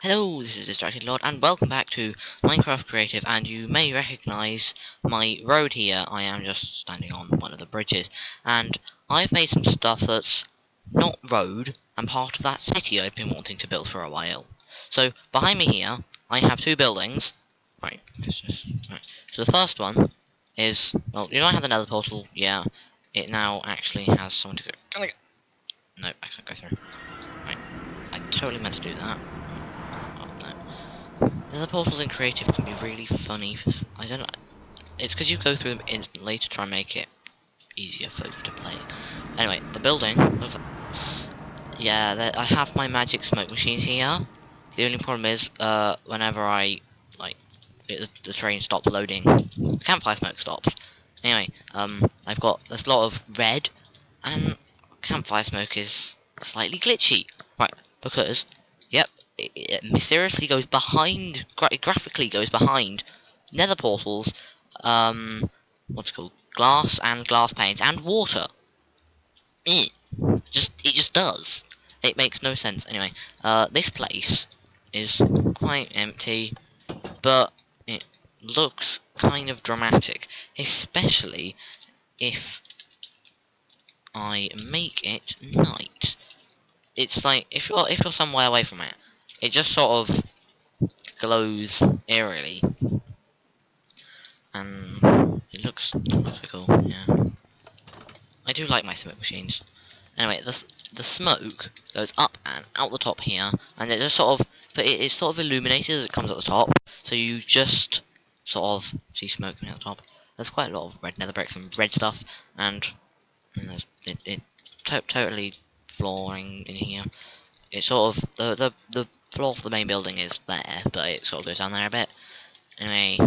Hello, this is Distracted Lord, and welcome back to Minecraft Creative, and you may recognise my road here. I am just standing on one of the bridges, and I've made some stuff that's not road, and part of that city I've been wanting to build for a while. So, behind me here, I have two buildings. Right, right. So the first one is, well, you know I have the nether portal? Yeah, it now actually has someone to go. Can I go? No, I can't go through. Right, I totally meant to do that. Oh, no. The portals in creative can be really funny. I don't know. It's because you go through them instantly to try and make it easier for you to play. Anyway, the building looks like, yeah, I have my magic smoke machines here. The only problem is, whenever I like the train stops loading, the campfire smoke stops. Anyway, I've got there's a lot of red, and campfire smoke is slightly glitchy, right? Because, yep, it mysteriously goes behind, graphically goes behind nether portals, what's it called, glass and glass panes and water. It just does. It makes no sense. Anyway, this place is quite empty, but it looks kind of dramatic, especially if I make it night. It's like if you're somewhere away from it, it just sort of glows eerily, and it looks cool. Yeah, I do like my smoke machines. Anyway, the smoke goes up and out the top here, and it just sort of, but it's sort of illuminated as it comes at the top, so you just sort of see smoke coming out the top. There's quite a lot of red nether bricks and red stuff, and there's totally flooring in here. It's sort of the floor for the main building is there, but it sort of goes down there a bit. Anyway,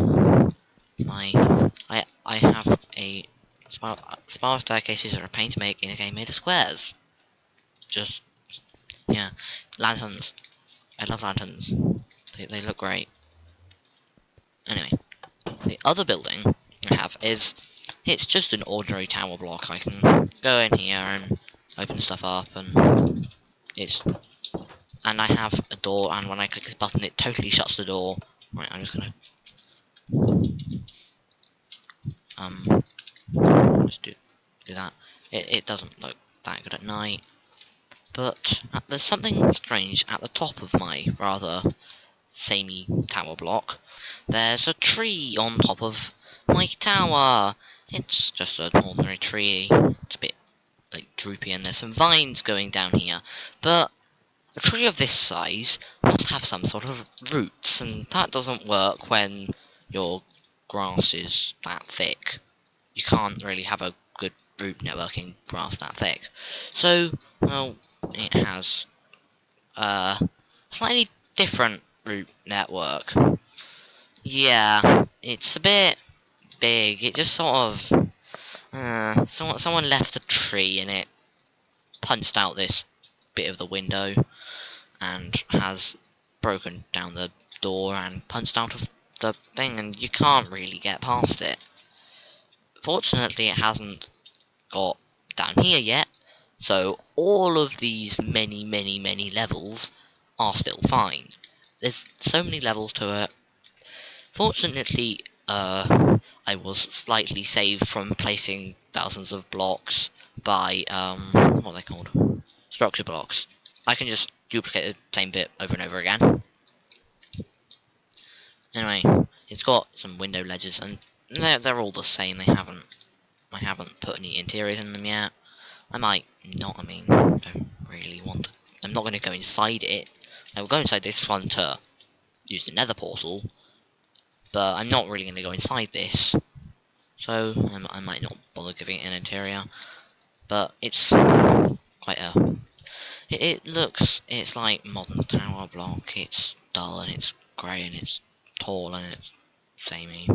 I have a spiral staircases that are a pain to make in a game made of squares. Just yeah, lanterns. I love lanterns. They look great. Anyway, the other building I have is it's just an ordinary tower block. I can go in here and open stuff up, and I have a door, and when I click this button, it totally shuts the door. Right, I'm just gonna um just do that. It doesn't look that good at night, but there's something strange at the top of my rather samey tower block. There's a tree on top of my tower. It's just an ordinary tree. It's a bit like droopy, and there's some vines going down here, but a tree of this size must have some sort of roots, and that doesn't work when your grass is that thick. You can't really have a good root networking grass that thick. So, well, it has a slightly different root network. Yeah, it's a bit big. It just sort of someone left a tree and it punched out this bit of the window and has broken down the door and punched out of the thing, and you can't really get past it. Fortunately, it hasn't got down here yet, so all of these many levels are still fine. There's so many levels to it. Fortunately, I was slightly saved from placing thousands of blocks by, what are they called? Structure blocks. I can just duplicate the same bit over and over again. Anyway, it's got some window ledges, and they're all the same. I haven't put any interiors in them yet. I might not. I mean, don't really want to. I'm not going to go inside it. I will go inside this one to use the nether portal, but I'm not really going to go inside this. So I might not bother giving it an interior. But it's quite a. It's like modern tower block. It's dull and it's grey and it's tall and it's samey.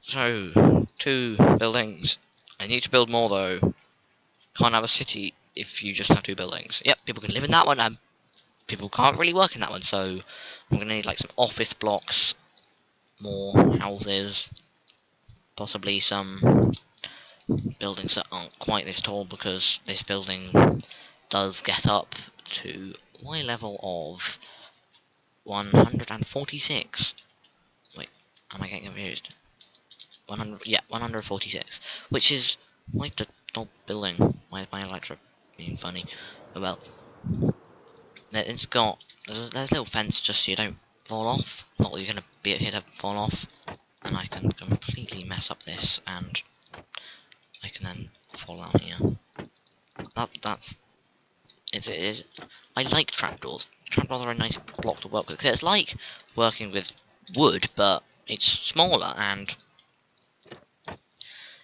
So, two buildings. I need to build more though. Can't have a city if you just have two buildings. Yep, people can live in that one, and people can't really work in that one, so I'm gonna need like some office blocks, more houses, possibly some buildings that aren't quite this tall, because this building does get up to my level of 146. Wait, am I getting confused? 100, yeah, 146, which is like the top building. Why is my Electra being funny? Oh, well, it's got there's a little fence just so you don't fall off. Not that you're gonna be here to fall off. And I can completely mess up this, and I can then fall out here. That's it is. I like trapdoors. Trapdoors are a nice block to work with because it's like working with wood, but it's smaller and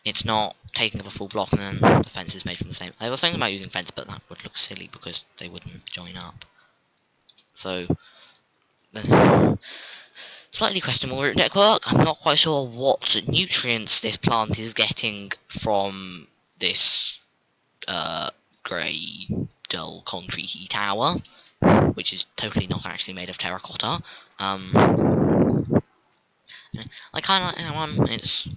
it's not taking up a full block, and then the fence is made from the same. I was thinking about using fence, but that would look silly because they wouldn't join up. So, slightly questionable root network. I'm not quite sure what nutrients this plant is getting from this grey, dull, concretey tower, which is totally not actually made of terracotta. I kind of like that one. It's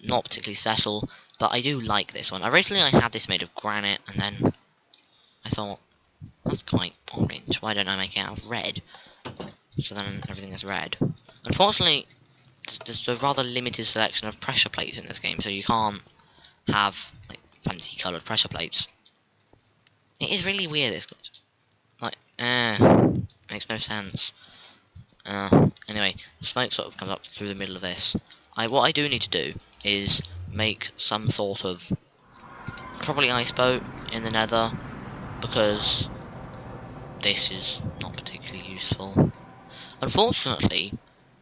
not particularly special, but I do like this one. Originally, I had this made of granite, and then I thought that's quite orange. Why don't I make it out of red? So then everything is red. Unfortunately, there's a rather limited selection of pressure plates in this game, so you can't have like fancy coloured pressure plates. It is really weird. This like makes no sense. Anyway, the smoke sort of comes up through the middle of this. What I do need to do is make some sort of probably ice boat in the Nether, because this is not particularly useful. Unfortunately,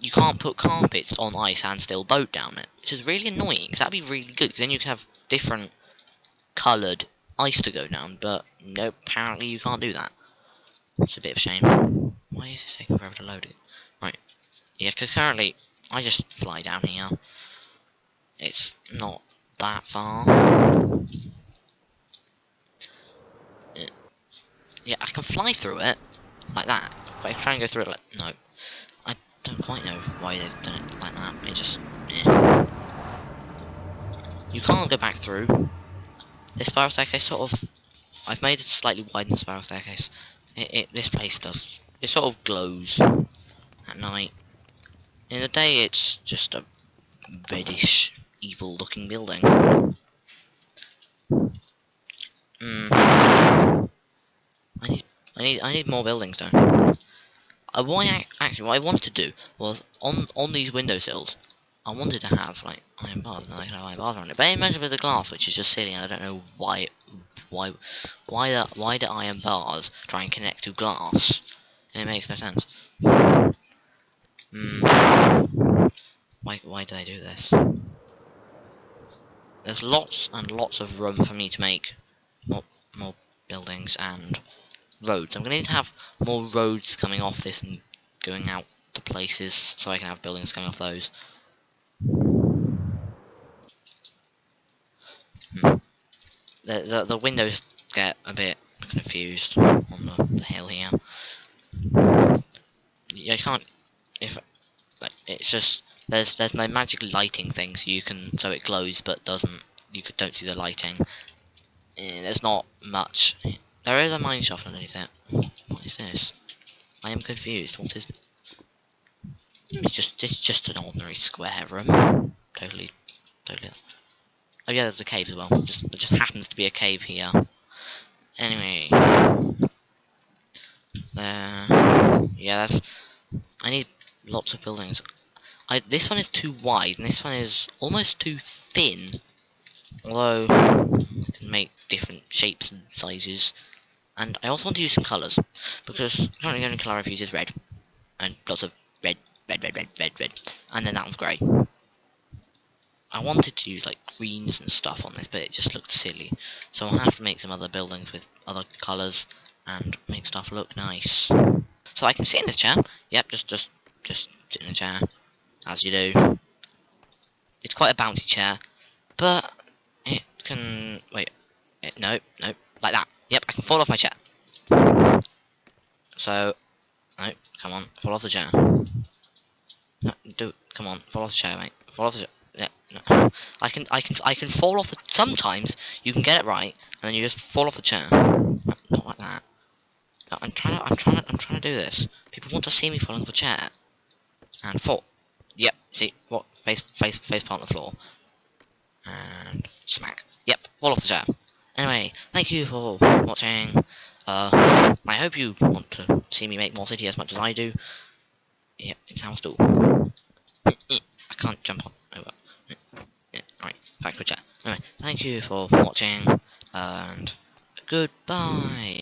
you can't put carpets on ice and still boat down it, which is really annoying, because that'd be really good, because then you can have different coloured ice to go down, but no, apparently you can't do that. It's a bit of a shame. Why is this taking forever to load it? Right, yeah, because currently, I just fly down here. It's not that far. Yeah, I can fly through it, like that, but I can try and go through it like, no. I don't quite know why they've done it like that, it just, You can't go back through. This spiral staircase sort of, I've made it slightly widened spiral staircase. This place does, it sort of glows at night. In the day it's just a reddish, evil looking building. I need, I need more buildings though. Actually, what I wanted to do was on these windowsills, I wanted to have like iron bars, and I can have iron bars around it. But I mentioned with the glass, which is just silly, and I don't know why the iron bars try and connect to glass. It makes no sense. Why do they do this? There's lots and lots of room for me to make more buildings and roads. I'm gonna need to have more roads coming off this and going out to places, so I can have buildings coming off those. The windows get a bit confused on the hill here. You can't, if like, it's just there's no magic lighting thing, so you can, so it glows but doesn't, don't see the lighting. There's not much. There is a mine shaft underneath it. What is this? I am confused. What is? It's just an ordinary square room. Totally. Oh yeah, there's a cave as well. There just happens to be a cave here. Anyway, there. Yeah, I need lots of buildings. This one is too wide, and this one is almost too thin. Although I can make different shapes and sizes. And I also want to use some colours, because currently the only colour I've used is red, and lots of red, and then that one's grey. I wanted to use like greens and stuff on this, but it just looked silly. So I'll have to make some other buildings with other colours and make stuff look nice. So I can sit in this chair. Yep, just sit in the chair, as you do. It's quite a bouncy chair, but it can wait. No, like that. Yep, I can fall off my chair. So, no, come on, fall off the chair. No, come on, fall off the chair, mate. Fall off the chair. Yeah, no. I can fall off the. Sometimes you can get it right, and then you just fall off the chair. No, not like that. I'm trying to do this. People want to see me falling off a chair. And fall. Yep. See what? Face plant on the floor. And smack. Yep. Fall off the chair. Anyway, thank you for watching. I hope you want to see me make more city as much as I do. Yep. It sounds cool. I can't jump on over. Alright. Back to the chat. Anyway, thank you for watching. And goodbye.